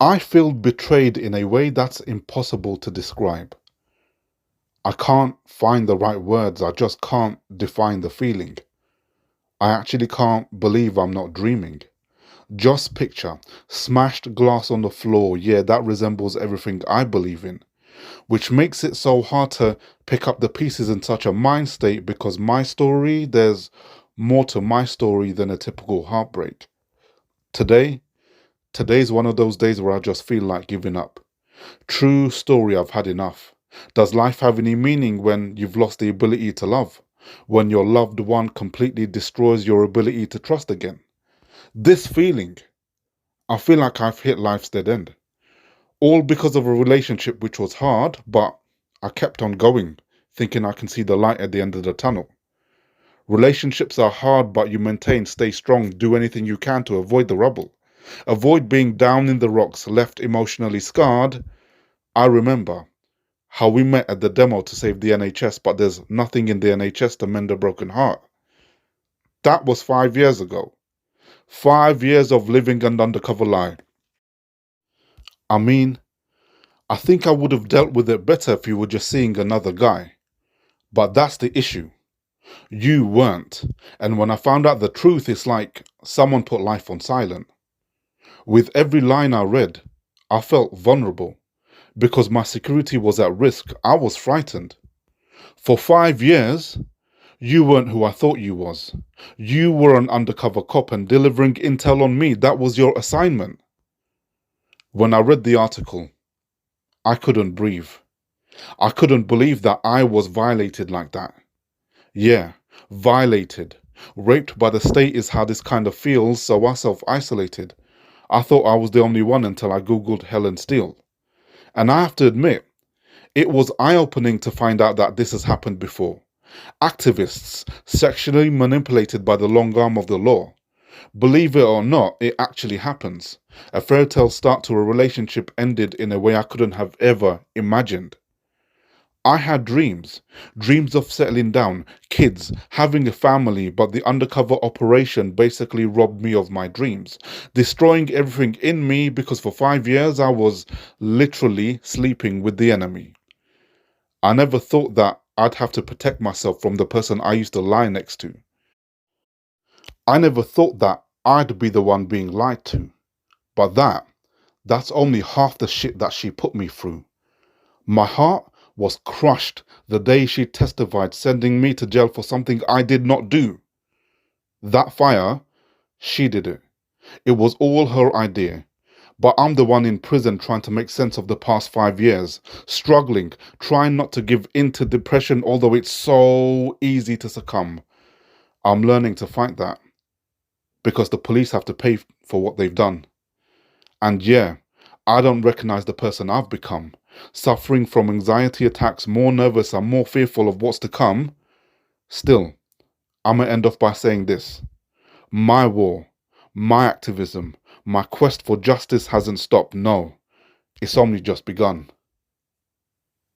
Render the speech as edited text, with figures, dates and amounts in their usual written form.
I feel betrayed in a way that's impossible to describe. I can't find the right words, I just can't define the feeling. I actually can't believe I'm not dreaming. Just picture smashed glass on the floor. Yeah, that resembles everything I believe in, which makes it so hard to pick up the pieces in such a mind state because there's more to my story than a typical heartbreak. Today, today's one of those days where I just feel like giving up. True story, I've had enough. Does life have any meaning when you've lost the ability to love? When your loved one completely destroys your ability to trust again? This feeling, I feel like I've hit life's dead end. All because of a relationship which was hard, but I kept on going, thinking I can see the light at the end of the tunnel. Relationships are hard, but you maintain, stay strong, do anything you can to avoid the rubble. Avoid being down in the rocks, left emotionally scarred. I remember how we met at the demo to save the NHS, but there's nothing in the NHS to mend a broken heart. That was 5 years ago. 5 years of living an undercover lie. I mean, I think I would have dealt with it better if you were just seeing another guy. But that's the issue. You weren't. And when I found out the truth, it's like someone put life on silent. With every line I read, I felt vulnerable. Because my security was at risk, I was frightened. For 5 years, you weren't who I thought you was. You were an undercover cop and delivering intel on me. That was your assignment. When I read the article, I couldn't breathe. I couldn't believe that I was violated like that. Yeah, violated. Raped by the state is how this kind of feels, so I self-isolated. I thought I was the only one until I googled Helen Steele. And I have to admit, it was eye-opening to find out that this has happened before. Activists sexually manipulated by the long arm of the law. Believe it or not, it actually happens. A fairy tale start to a relationship ended in a way I couldn't have ever imagined. I had dreams of settling down, kids, having a family, but the undercover operation basically robbed me of my dreams, destroying everything in me because for 5 years I was literally sleeping with the enemy. I never thought that I'd have to protect myself from the person I used to lie next to. I never thought that I'd be the one being lied to. But that's only half the shit that she put me through. My heart was crushed the day she testified, sending me to jail for something I did not do. That fire, she did it. It was all her idea. But I'm the one in prison trying to make sense of the past 5 years, struggling, trying not to give in to depression, although it's so easy to succumb. I'm learning to fight that because the police have to pay for what they've done. And yeah, I don't recognize the person I've become, suffering from anxiety attacks, more nervous and more fearful of what's to come. Still, I'm gonna end off by saying this. My war, my activism, my quest for justice hasn't stopped. No, it's only just begun.